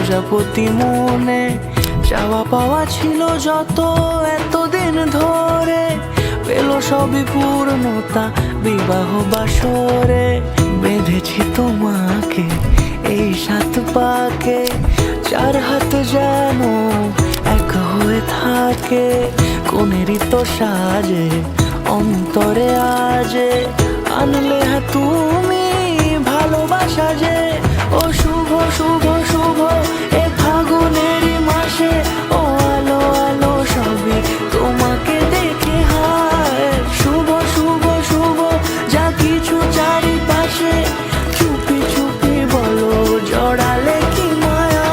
প্রজাপতি মনে চাওয়া পাওয়া ছিল যত এতদিন ধরে, পেল সবই পূর্ণতা বিবাহ বাসরে। বেঁধেছি তোমাকে এই 7 পাকে, 4 হাত যেন এক হয়ে থাকে। কোনেরই তো সাজে অন্তরে আজে, আনলে হ্যাঁ তুমি ভালোবাসা যে। ও শুভ শুভ শুভ এ ফাগুনেরই মাসে, ও আলো আলো সবই তোমাকে দেখে হায়। শুভ শুভ শুভ যা কিছু চারিপাশে, চুপি চুপি বলো জড়ালে কি মায়া।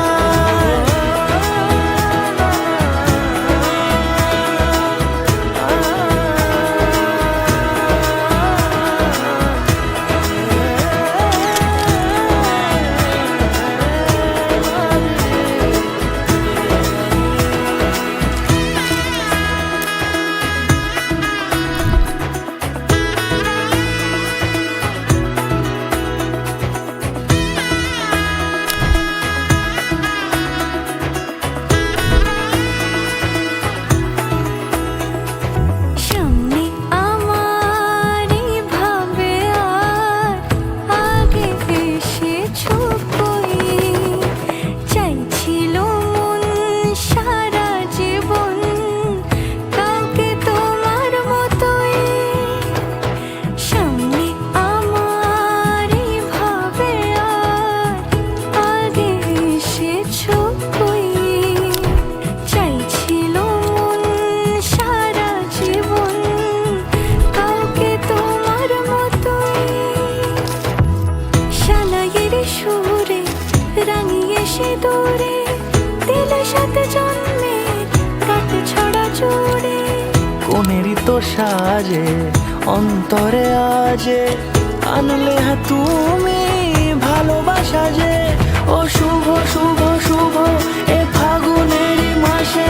রাঙিয়ে সে দূরে দিলে 7 জন্মে কাট ছড়া জোড়ে। কোনেরই তো সাজে অন্তরে আজে, আনলে হ্যাঁ তুমি ভালোবাসা যে। ও শুভ শুভ শুভ এ ফাগুনেরই মাসে,